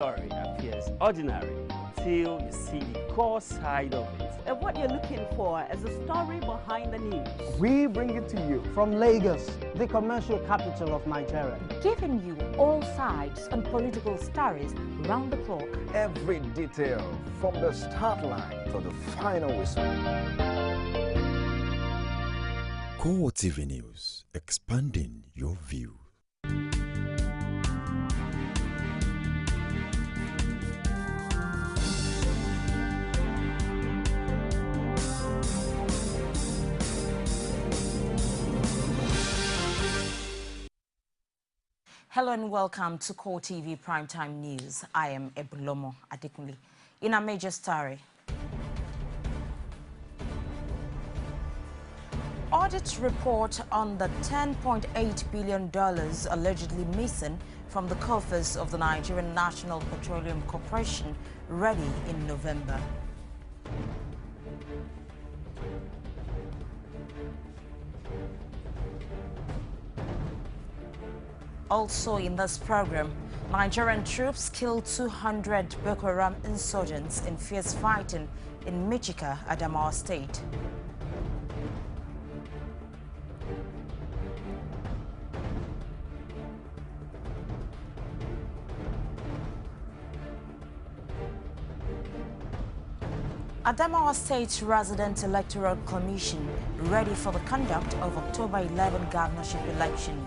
story appears ordinary till you see the core side of it. And what you're looking for is the story behind the news. We bring it to you from Lagos, the commercial capital of Nigeria. Giving you all sides and political stories round the clock. Every detail from the start line to the final whistle. CoreTV News, expanding your view. Hello and welcome to CoreTV Primetime News. I am Ebulomo Adekunle. In a major story, audit report on the $10.8 billion allegedly missing from the coffers of the Nigerian National Petroleum Corporation ready in November. Also in this program, Nigerian troops killed 200 Boko Haram insurgents in fierce fighting in Michika, Adamawa State. Adamawa State Resident Electoral Commission ready for the conduct of October 11 governorship election.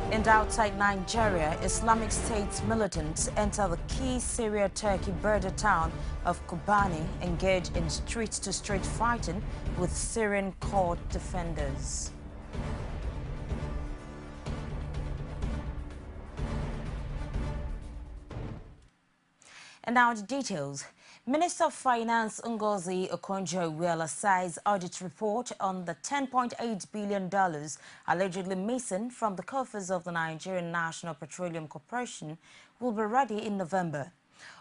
And outside Nigeria, Islamic State militants enter the key Syria-Turkey border town of Kobani, engaged in street-to-street fighting with Syrian court defenders. And now the details. Minister of Finance Ngozi Okonjo-Iweala says audit report on the $10.8 billion allegedly missing from the coffers of the Nigerian National Petroleum Corporation will be ready in November.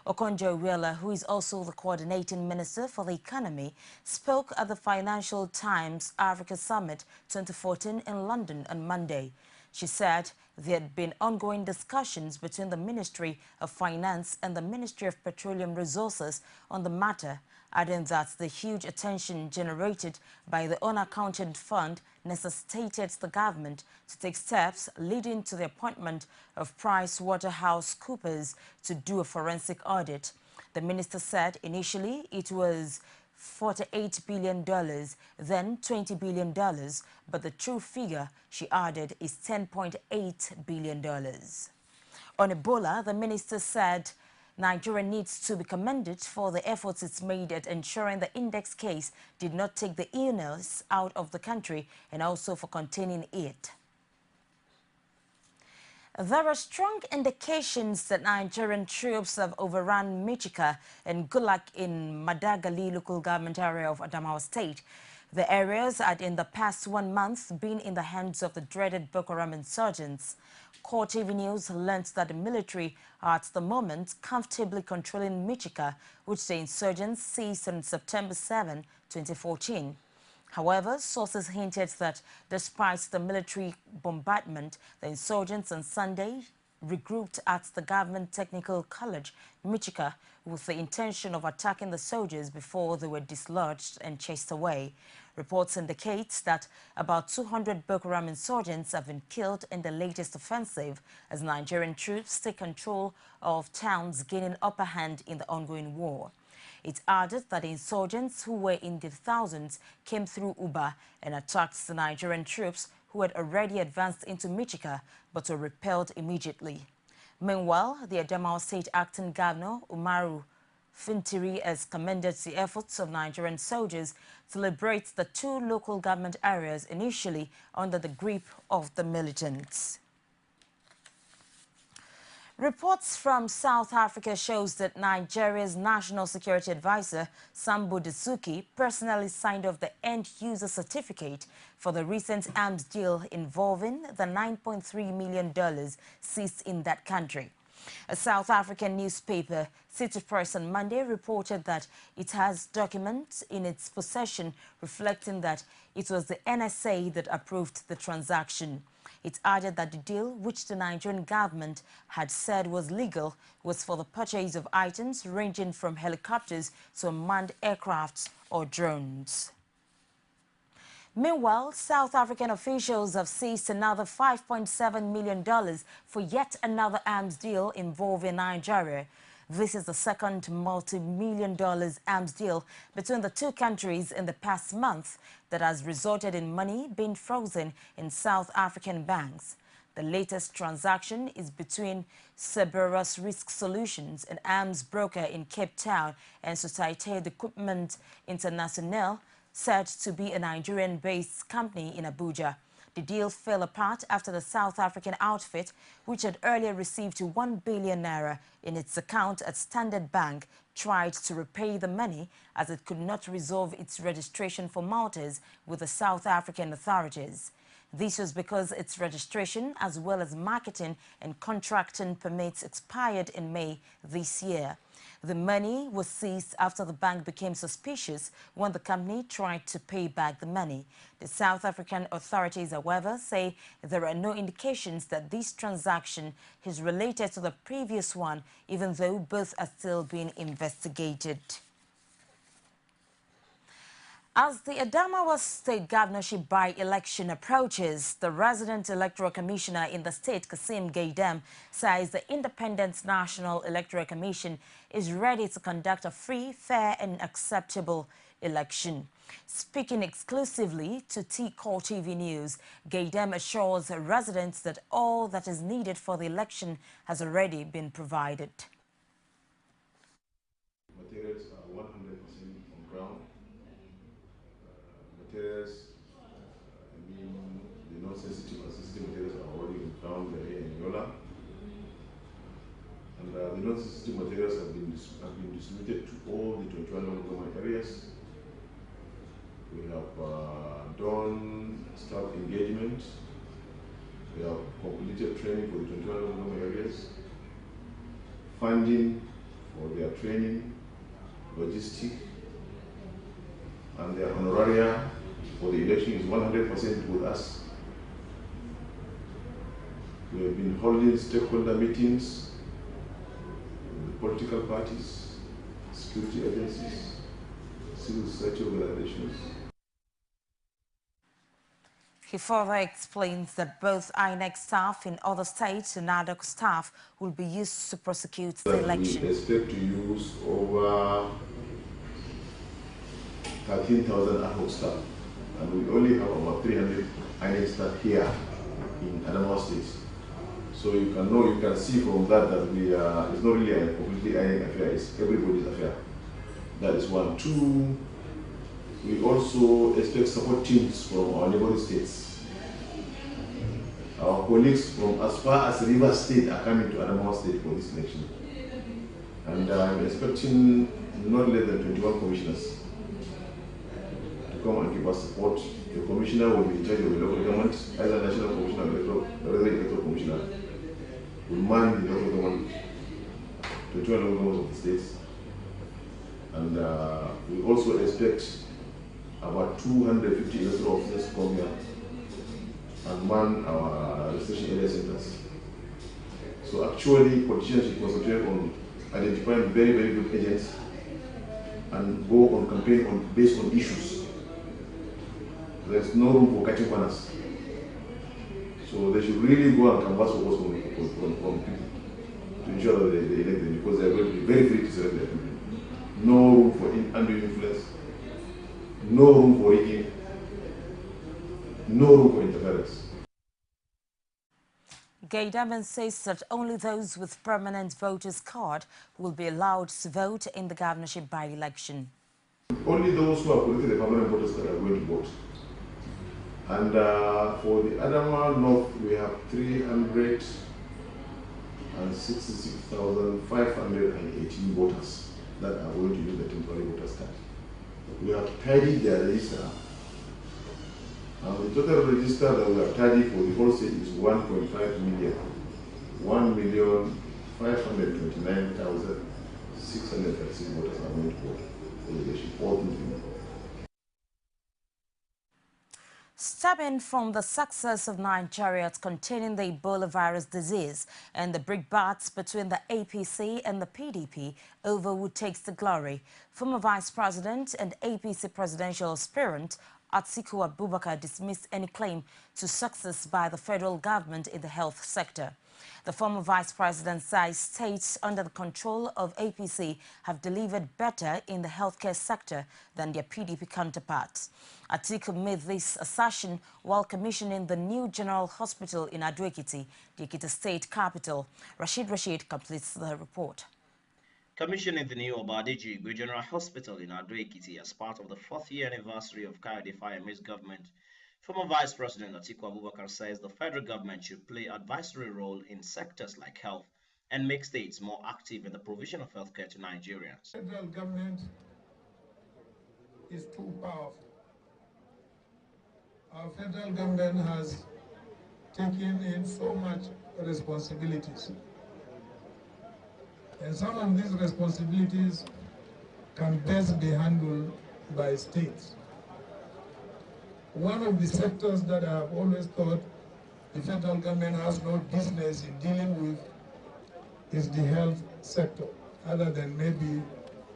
Okonjo-Iweala, who is also the coordinating minister for the economy, spoke at the Financial Times Africa Summit 2014 in London on Monday. She said there had been ongoing discussions between the Ministry of Finance and the Ministry of Petroleum Resources on the matter, adding that the huge attention generated by the unaccounted fund necessitated the government to take steps leading to the appointment of PricewaterhouseCoopers to do a forensic audit. The minister said initially it was $48 billion, then $20 billion, but the true figure, she added, is $10.8 billion. On Ebola, the minister said Nigeria needs to be commended for the efforts it's made at ensuring the index case did not take the illness out of the country and also for containing it. There are strong indications that Nigerian troops have overrun Michika and Gulak in Madagali local government area of Adamawa State. The areas had in the past 1 month been in the hands of the dreaded Boko Haram insurgents. CoreTV News learned that the military are at the moment comfortably controlling Michika, which the insurgents seized on September 7, 2014. However, sources hinted that despite the military bombardment, the insurgents on Sunday regrouped at the Government Technical College, Michika, with the intention of attacking the soldiers before they were dislodged and chased away. Reports indicate that about 200 Boko Haram insurgents have been killed in the latest offensive as Nigerian troops take control of towns, gaining upper hand in the ongoing war. It added that the insurgents, who were in the thousands, came through Uba and attacked the Nigerian troops who had already advanced into Michika but were repelled immediately. Meanwhile, the Adamawa State Acting Governor, Umaru Fintiri, has commended the efforts of Nigerian soldiers to liberate the 2 local government areas initially under the grip of the militants. Reports from South Africa shows that Nigeria's National Security Advisor, Sambo Dasuki, personally signed off the end-user certificate for the recent arms deal involving the $9.3 million seized in that country. A South African newspaper, City Press, on Monday reported that it has documents in its possession reflecting that it was the NSA that approved the transaction. It added that the deal, which the Nigerian government had said was legal, was for the purchase of items ranging from helicopters to unmanned aircrafts or drones. Meanwhile, South African officials have seized another $5.7 million for yet another arms deal involving Nigeria. This is the second multi-million-dollar arms deal between the two countries in the past month that has resulted in money being frozen in South African banks. The latest transaction is between Cerberus Risk Solutions, an arms broker in Cape Town, and Société d'Equipement International, said to be a Nigerian-based company in Abuja. The deal fell apart after the South African outfit, which had earlier received 1 billion naira in its account at Standard Bank, tried to repay the money as it could not resolve its registration formalities with the South African authorities. This was because its registration as well as marketing and contracting permits expired in May this year. The money was seized after the bank became suspicious when the company tried to pay back the money. The South African authorities, however, say there are no indications that this transaction is related to the previous one, even though both are still being investigated. As the Adamawa State governorship by-election approaches, the resident electoral commissioner in the state, Kasim Gaidam, says the Independent National Electoral Commission is ready to conduct a free, fair and acceptable election. Speaking exclusively to CoreTV News, Gaidam assures residents that all that is needed for the election has already been provided. Materials are 100% on ground. Materials, the non-sensitive and sensitive materials are already on ground here in Yola. And the non-sensitive materials have been distributed to all the 21 local government areas. We have done staff engagement. We have completed training for the 21 local government areas. Funding for their training, logistics, and their honoraria for the election is 100% with us. We have been holding stakeholder meetings with the political parties, security agencies, civil society organizations. He further explains that both INEC staff in other states and NADOC staff will be used to prosecute the election. We expect to use over 13,000 ad hoc staff, and we only have about 300 INEC staff here in Adamawa State. So you can see from that that it's not really a completely INEC affair, it's everybody's affair. That is one. Two, we also expect support teams from our neighboring states. Our colleagues from as far as River State are coming to Adamawa State for this election. And I'm expecting not less than 21 commissioners to come and give us support. The commissioner will be in charge of the local government, either national commissioner or electoral commissioner. Will man the local government, 21 local governments of the states. And we also expect about 250 electoral officers to come here and man our registration area centers. So actually, politicians should concentrate on identifying very, very good agents and go on campaign based on issues. There's no room for catching corners. So they should really go and canvass for what's from people to ensure that they elect them, because they're going to be very free to select their people. No room for undue influence, no room for rigging, no room for interference. Gaidam says that only those with permanent voters card will be allowed to vote in the governorship by-election. Only those who have collected a permanent voters card are going to vote. And for the Adamawa North, we have 366,518 voters that are going to use the temporary voters card. We have tidied their register. And the total register that we have tidied for the whole state is 1.5 million. 529,636 voters are going for leadership, all including. Stemming from the success of Nigeria containing the Ebola virus disease and the brickbats between the APC and the PDP over who takes the glory, former Vice President and APC presidential aspirant Atiku Abubakar dismissed any claim to success by the federal government in the health sector. The former vice president says states under the control of APC have delivered better in the healthcare sector than their PDP counterparts. Atiku made this assertion while commissioning the new General Hospital in Ado-Ekiti, the Ekiti state capital. Rashid completes the report. Commissioning the new Obadeji General Hospital in Ado-Ekiti as part of the 4th year anniversary of Kayode Fayeme's government, former Vice President Atiku Abubakar says the federal government should play an advisory role in sectors like health and make states more active in the provision of healthcare to Nigerians. The federal government is too powerful. Our federal government has taken in so much responsibilities. And some of these responsibilities can best be handled by states. One of the sectors that I have always thought the federal government has no business in dealing with is the health sector, other than maybe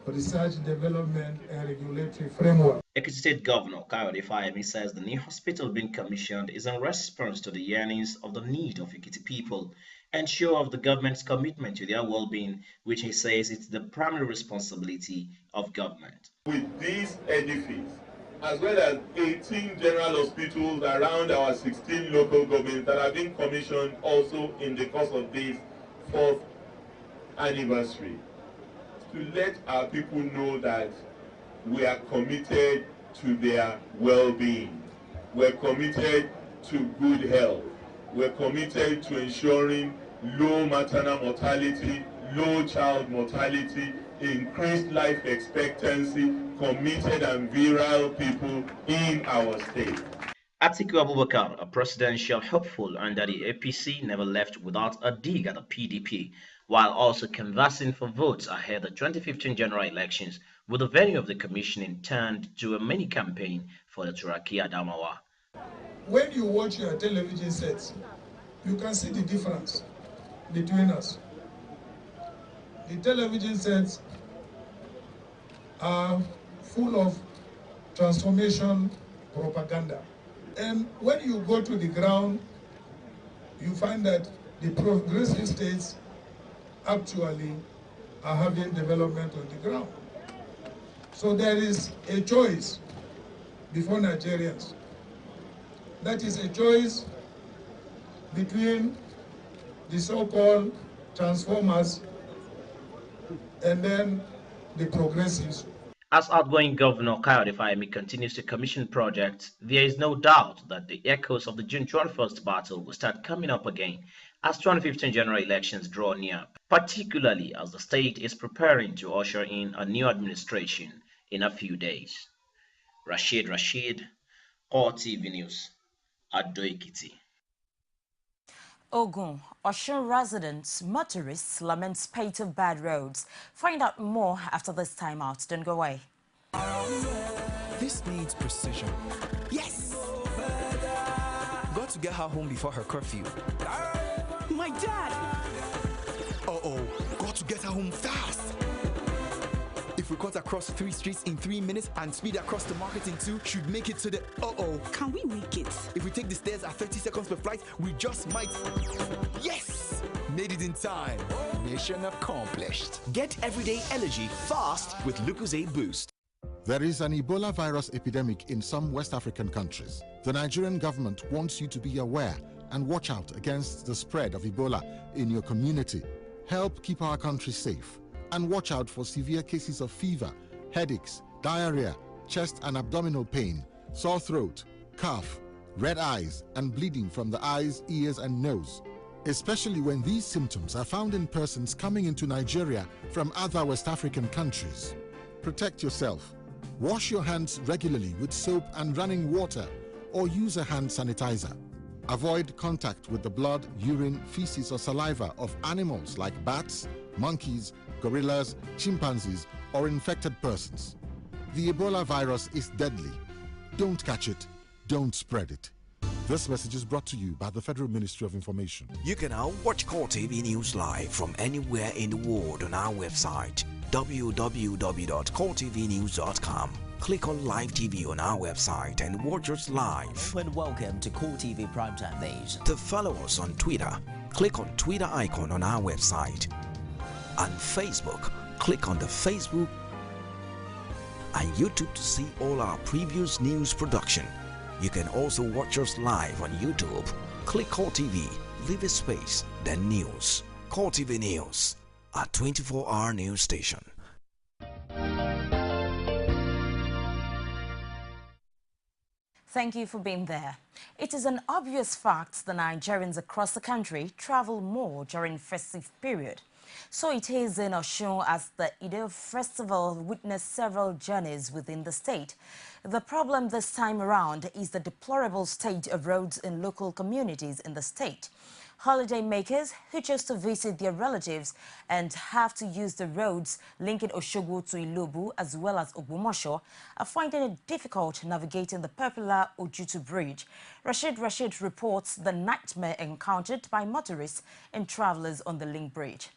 research, development, and regulatory framework. Ekiti State Governor Kayode Fayeme says the new hospital being commissioned is in response to the yearnings of the need of Ekiti people and show of the government's commitment to their well-being, which he says is the primary responsibility of government. With this edifice, as well as 18 general hospitals around our 16 local governments that have been commissioned also in the course of this 4th anniversary, to let our people know that we are committed to their well-being. We're committed to good health. We're committed to ensuring low maternal mortality, low child mortality, increased life expectancy, committed and virile people in our state. Atiku Abubakar, a presidential hopeful under the APC, never left without a dig at the PDP, while also canvassing for votes ahead of the 2015 general elections, with the venue of the commissioning turned to a mini campaign for the Turaki Adamawa. When you watch your television sets, you can see the difference between us. The television sets are full of transformation propaganda. And when you go to the ground, you find that the progressive states actually are having development on the ground. So there is a choice before Nigerians. That is a choice between the so-called transformers and then the progressives. As outgoing Governor Kayode Fayeme continues to commission projects, there is no doubt that the echoes of the June 21st battle will start coming up again as 2015 general elections draw near, particularly as the state is preparing to usher in a new administration in a few days. Rashid, CoreTV News, Ado-Ekiti. Ogun, Osun residents, motorists lament spate of bad roads. Find out more after this time out. Don't go away. This needs precision. Yes! Got to get her home before her curfew. My dad! Uh-oh, got to get her home fast. If we cut across 3 streets in 3 minutes and speed across the market in 2, should make it to the Can we make it? If we take the stairs at 30 seconds per flight, we just might. Yes! Made it in time. Mission accomplished. Get everyday energy fast with Lucozade Boost. There is an Ebola virus epidemic in some West African countries. The Nigerian government wants you to be aware and watch out against the spread of Ebola in your community. Help keep our country safe. And watch out for severe cases of fever, headaches, diarrhea, chest and abdominal pain, sore throat, cough, red eyes, and bleeding from the eyes, ears, and nose, especially when these symptoms are found in persons coming into Nigeria from other West African countries. Protect yourself. Wash your hands regularly with soap and running water, or use a hand sanitizer. Avoid contact with the blood, urine, feces or saliva of animals like bats, monkeys, gorillas, chimpanzees or infected persons. The Ebola virus is deadly. Don't catch it. Don't spread it. This message is brought to you by the Federal Ministry of Information. You can now watch CoreTV News live from anywhere in the world on our website www.coretvnews.com. Click on Live TV on our website and watch us live. And welcome to CoreTV Primetime Days. To follow us on Twitter, click on Twitter icon on our website. On Facebook, click on the Facebook and YouTube to see all our previous news production. You can also watch us live on YouTube. Click CoreTV, leave a space, then News. CoreTV News, a 24-hour news station. Thank you for being there. It is an obvious fact that Nigerians across the country travel more during festive period. So it is in Osun as the Ido Festival witnessed several journeys within the state. The problem this time around is the deplorable state of roads in local communities in the state. Holiday makers who chose to visit their relatives and have to use the roads linking Osogbo to Ilobu as well as Ogbomoso are finding it difficult navigating the popular Ojutu Bridge. Rashid reports the nightmare encountered by motorists and travelers on the link bridge.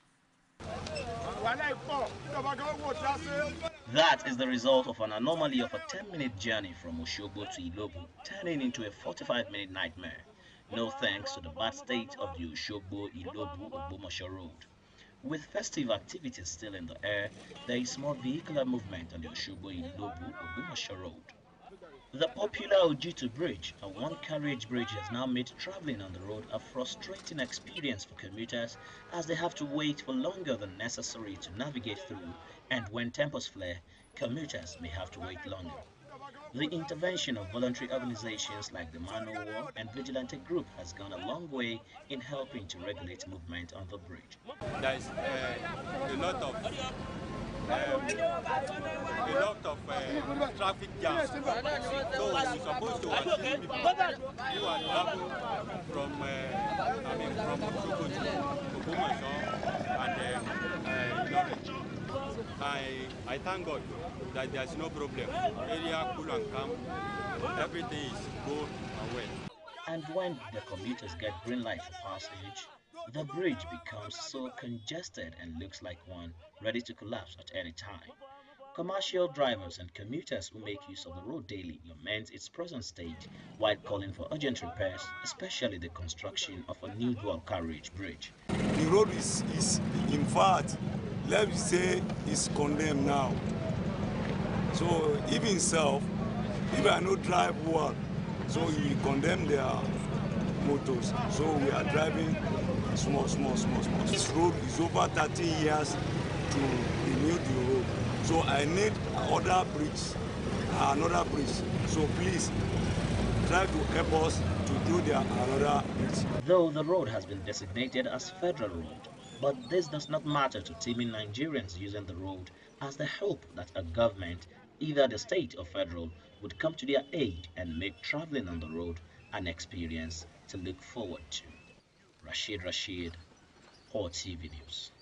That is the result of an anomaly of a 10-minute journey from Osogbo to Ilobu, turning into a 45-minute nightmare. No thanks to the bad state of the Osogbo-Ilobu-Ogbomoso road. With festive activities still in the air, there is more vehicular movement on the Osogbo-Ilobu-Ogbomoso road. The popular Ojutu Bridge, a one-carriage bridge, has now made traveling on the road a frustrating experience for commuters as they have to wait for longer than necessary to navigate through, and when tempers flare, commuters may have to wait longer. The intervention of voluntary organizations like the Man O' War and Vigilante Group has gone a long way in helping to regulate movement on the bridge. There is a lot of traffic jams. So we're supposed to assist people who are traveling from Osogbo to Ogbomoso and Ilorin. I thank God that there's no problem. Area cool and calm. Everything is good and well. And when the commuters get green light for passage, the bridge becomes so congested and looks like one ready to collapse at any time. Commercial drivers and commuters who make use of the road daily lament its present state while calling for urgent repairs, especially the construction of a new dual carriage bridge. The road is in fact, let me say, is condemned now. So even self, if I no drive well, so we condemn their motors. So we are driving small. This road is over 30 years to renew the road. So I need another bridge. So please try to help us to do another bridge. Though the road has been designated as federal road, but this does not matter to teeming Nigerians using the road, as they hope that a government, either the state or federal, would come to their aid and make traveling on the road an experience to look forward to. Rashid, CoreTV News.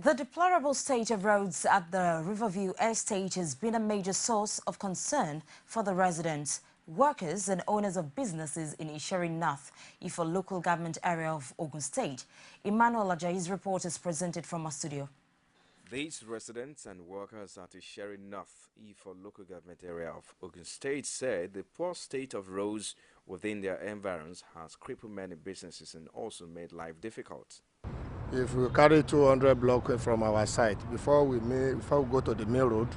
The deplorable state of roads at the Riverview Estate has been a major source of concern for the residents, workers and owners of businesses in Isheri North, Ifa local government area of Ogun State. Emmanuel Ajayi's report is presented from our studio. These residents and workers at Isheri North, Ifa local government area of Ogun State said the poor state of roads within their environs has crippled many businesses and also made life difficult. If we carry 200 blocks from our side, before we go to the main road,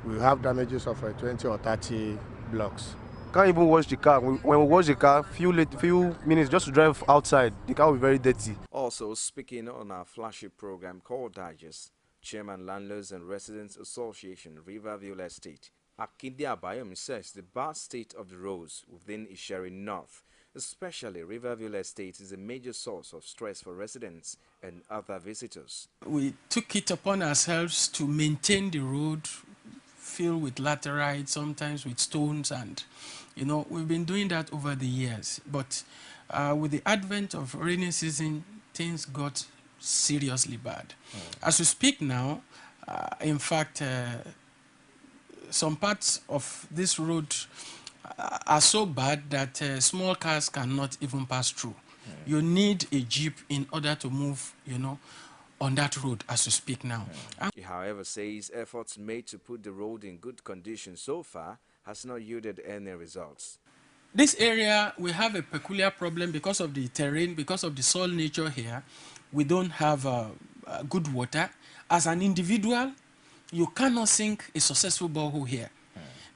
we have damages of 20 or 30 blocks. Can't even wash the car. When we wash the car, few minutes just to drive outside, the car will be very dirty. Also speaking on our flagship program called Digest, Chairman Landlords and Residents Association, Riverview Estate, Akinde Abayomi says the bad state of the roads within Isheri North, especially Riverview Estate, is a major source of stress for residents and other visitors. We took it upon ourselves to maintain the road filled with laterite, sometimes with stones, and you know, we've been doing that over the years. But with the advent of rainy season, things got seriously bad. As we speak now, in fact, some parts of this road are so bad that small cars cannot even pass through. You need a jeep in order to move, you know, on that road as we speak now. He, however, says efforts made to put the road in good condition so far has not yielded any results. This area, we have a peculiar problem because of the terrain, because of the soil nature here. We don't have good water. As an individual, you cannot sink a successful borehole here.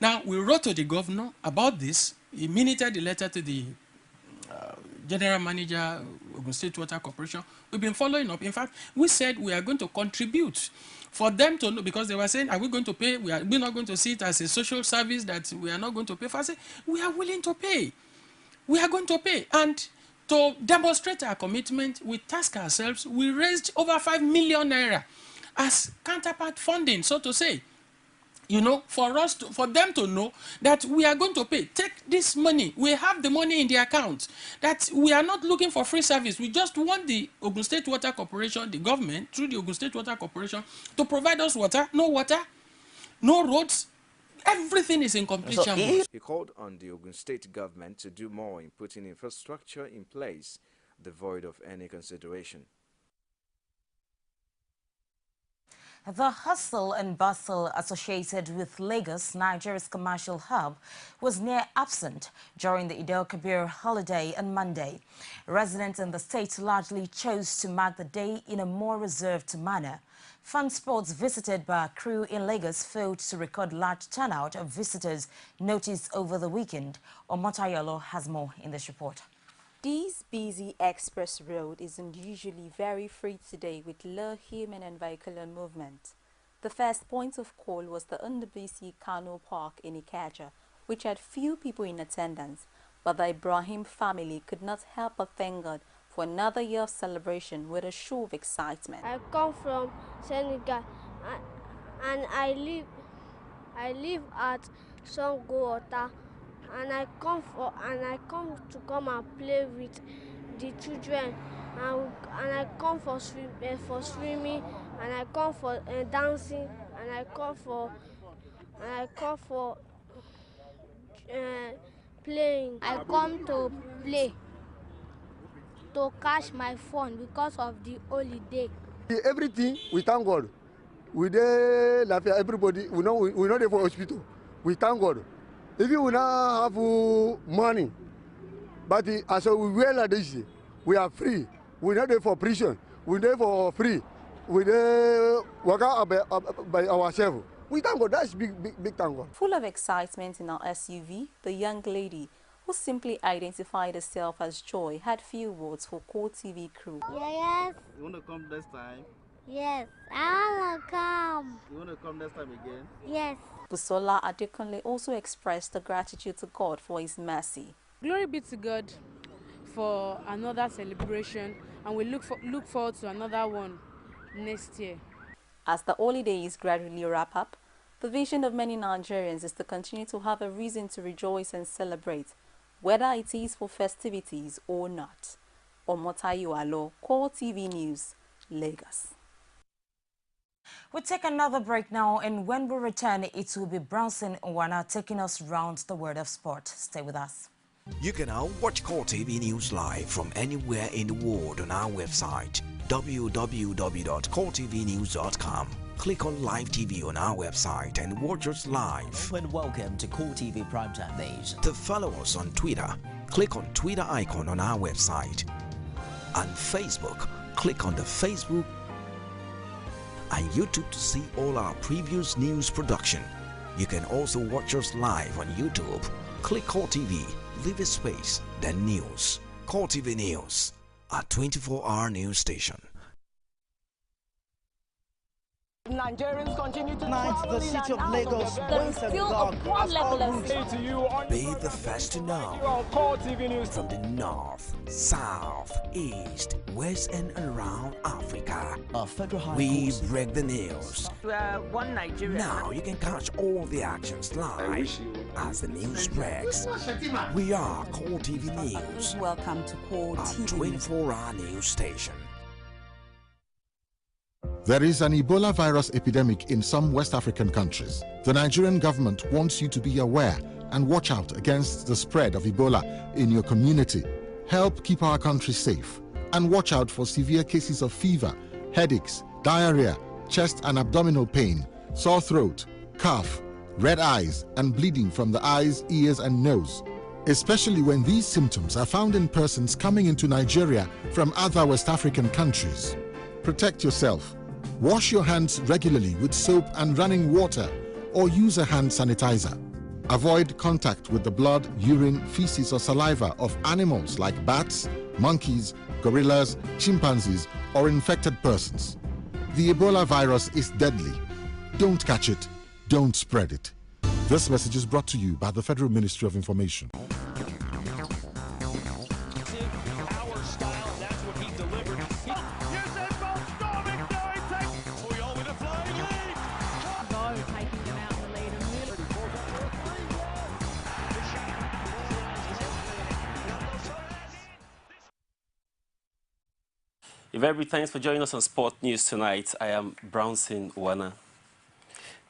Now, we wrote to the governor about this. He minuted the letter to the general manager, Ogun State Water Corporation. We've been following up. In fact, we said we are going to contribute for them to know, because they were saying, are we going to pay? We're not going to see it as a social service that we are not going to pay for. I said, we are willing to pay. We are going to pay. And to demonstrate our commitment, we task ourselves. We raised over 5 million naira as counterpart funding, so to say. You know, for them to know that we are going to pay. Take this money. We have the money in the account. That we are not looking for free service. We just want the Ogun State Water Corporation, the government, through the Ogun State Water Corporation, to provide us water, no roads. Everything is in complete shambles. He called on the Ogun State government to do more in putting infrastructure in place, devoid of any consideration. The hustle and bustle associated with Lagos, Nigeria's commercial hub, was near absent during the Eid al-Kabir holiday on Monday. Residents in the state largely chose to mark the day in a more reserved manner. Fun sports visited by a crew in Lagos failed to record large turnout of visitors noticed over the weekend. Omotayolo has more in this report. This busy express road is unusually very free today with low human and vehicular movement. The first point of call was the under-busy Kano Park in Ikeja, which had few people in attendance, but the Ibrahim family could not help but thank God for another year of celebration with a show of excitement. I come from Senegal and I live at Songo-Ota. And I come to come and play with the children, and I come for swimming, and I come for dancing, and I come for playing. I come to play to catch my fun because of the holiday. Everything we thank God. We dey laugh everybody. We know there for hospital. We thank God. If you now have money, but as we wear like this, we are free. We not there for prison. We there for free. We there work out by ourselves. We thank God. That's big thank God. Full of excitement in our SUV, the young lady, who simply identified herself as Joy, had few words for CoreTV crew. Yes. You want to come next time? Yes, I want to come. You want to come next time again? Yes. Busola Adekunle also expressed the gratitude to God for his mercy. Glory be to God for another celebration, and we look forward to another one next year. As the holidays gradually wrap up, the vision of many Nigerians is to continue to have a reason to rejoice and celebrate, whether it is for festivities or not. Omotayolo, CoreTV News, Lagos. We'll take another break now, and when we return, it will be Bronson Nwana taking us round the world of sport. Stay with us. You can now watch CoreTV News live from anywhere in the world on our website, www.coretvnews.com. Click on Live TV on our website and watch us live. And welcome to CoreTV Primetime Days. To follow us on Twitter, click on Twitter icon on our website. On Facebook, click on the Facebook and YouTube to see all our previous news production. You can also watch us live on YouTube. Click CoreTV, leave a space, then News. CoreTV News, a 24-hour news station. Nigerians continue to Tonight, the city of Lagos there is still a poor level of Be the first to know. on CoreTV News. From the north, south, east, west, and around Africa, we break the news. One Nigeria. Now you can catch all the actions live as the news breaks. We are CoreTV News. Welcome to CoreTV. A 24-hour news station. There is an Ebola virus epidemic in some West African countries. The Nigerian government wants you to be aware and watch out against the spread of Ebola in your community. Help keep our country safe and watch out for severe cases of fever, headaches, diarrhea, chest and abdominal pain, sore throat, cough, red eyes, and bleeding from the eyes, ears, and nose, especially when these symptoms are found in persons coming into Nigeria from other West African countries. Protect yourself. Wash your hands regularly with soap and running water or use a hand sanitizer. Avoid contact with the blood, urine, feces, or saliva of animals like bats, monkeys, gorillas, chimpanzees, or infected persons. The Ebola virus is deadly. Don't catch it. Don't spread it. This message is brought to you by the Federal Ministry of Information. Very thanks for joining us on Sport News tonight. I am Brownson Wana.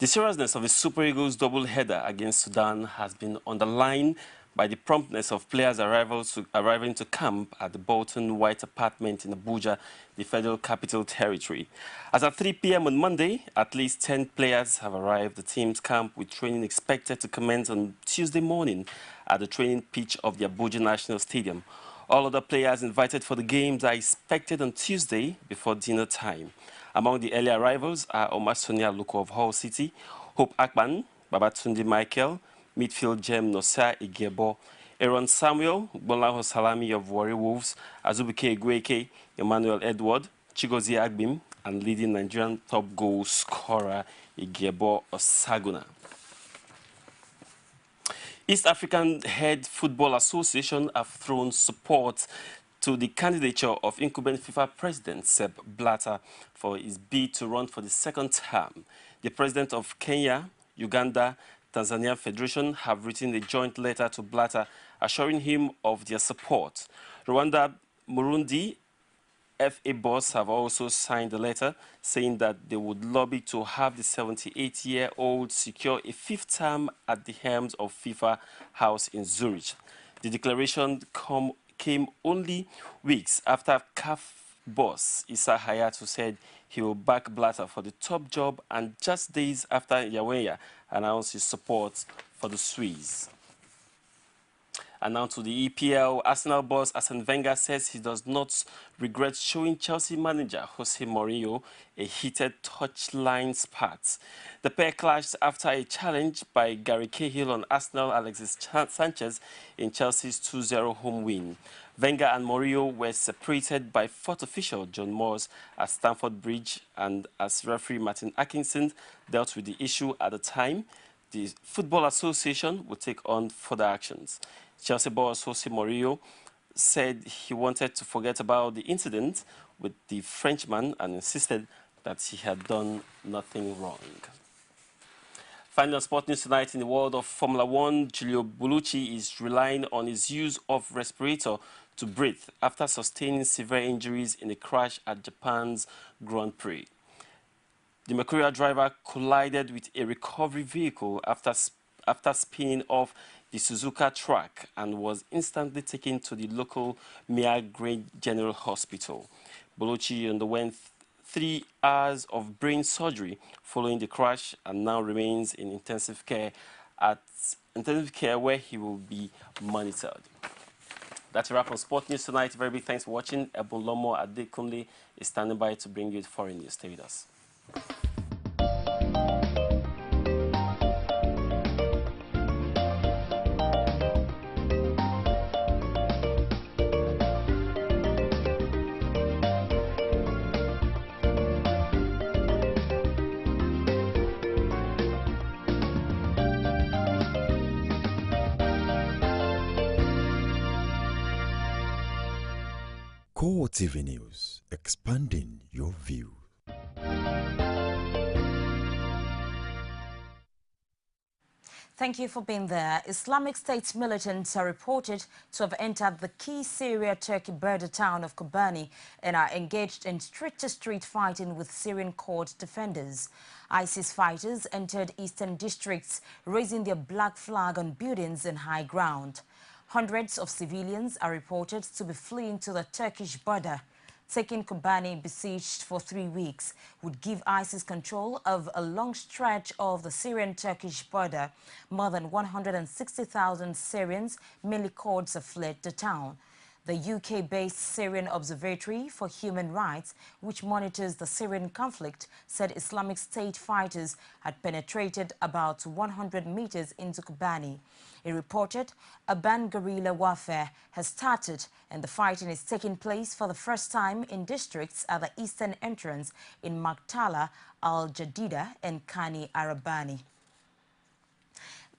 The seriousness of the Super Eagles double-header against Sudan has been underlined by the promptness of players arriving to camp at the Bolton White Apartment in Abuja, the Federal Capital Territory. As at 3 p.m. on Monday, at least 10 players have arrived at the team's camp, with training expected to commence on Tuesday morning at the training pitch of the Abuja National Stadium. All other players invited for the games are expected on Tuesday before dinner time. Among the early arrivals are Omar Sonia Luko of Hull City, Hope Akpan, Babatunde Michael, midfield gem Nosa Igebo, Aaron Samuel, Bolanho Salami of Warri Wolves, Azubike Igweke, Emmanuel Edward, Chigozie Agbim, and leading Nigerian top goal scorer Igebo Osaguna. East African Head Football Association have thrown support to the candidature of incumbent FIFA President Sepp Blatter for his bid to run for the second term. The president of Kenya, Uganda, Tanzania Federation have written a joint letter to Blatter assuring him of their support. Rwanda, Burundi, FA boss have also signed a letter saying that they would lobby to have the 78-year-old secure a fifth term at the helms of FIFA House in Zurich. The declaration came only weeks after CAF boss Issa Hayatou said he will back Blatter for the top job, and just days after Yaweya announced his support for the Swiss. And now to the EPL, Arsenal boss Arsene Wenger says he does not regret showing Chelsea manager Jose Mourinho a heated touchline spat. The pair clashed after a challenge by Gary Cahill on Arsenal Alexis Sanchez in Chelsea's 2-0 home win. Wenger and Mourinho were separated by fourth official John Moores at Stamford Bridge, and as referee Martin Atkinson dealt with the issue at the time, the Football Association will take on further actions. Chelsea boss Jose Mourinho said he wanted to forget about the incident with the Frenchman and insisted that he had done nothing wrong. Final sport news tonight: in the world of Formula One, Giulio Bellucci is relying on his use of respirator to breathe after sustaining severe injuries in a crash at Japan's Grand Prix. The Mercurial driver collided with a recovery vehicle after spinning off the Suzuka track and was instantly taken to the local Mia Grey General Hospital. Bellucci underwent 3 hours of brain surgery following the crash and now remains in intensive care where he will be monitored. That's a wrap on Sport News tonight. Very big thanks for watching. Ebon Lomo Adekunle is standing by to bring you the foreign news. Stay with us. CoreTV News, expanding your view. Thank you for being there. Islamic State militants are reported to have entered the key Syria-Turkey border town of Kobani and are engaged in street-to-street fighting with Syrian Kurd defenders. ISIS fighters entered eastern districts, raising their black flag on buildings and high ground. Hundreds of civilians are reported to be fleeing to the Turkish border. Taking Kobani besieged for 3 weeks would give ISIS control of a long stretch of the Syrian-Turkish border. More than 160,000 Syrians, mainly Kurds, have fled the town. The UK-based Syrian Observatory for Human Rights, which monitors the Syrian conflict, said Islamic State fighters had penetrated about 100 meters into Kobani. It reported urban guerrilla warfare has started and the fighting is taking place for the first time in districts at the eastern entrance in Maktala, Al-Jadida and Kani Arabani.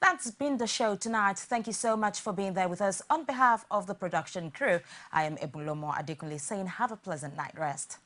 That's been the show tonight. Thank you so much for being there with us. On behalf of the production crew, I am Ebulomo Adekunle saying have a pleasant night rest.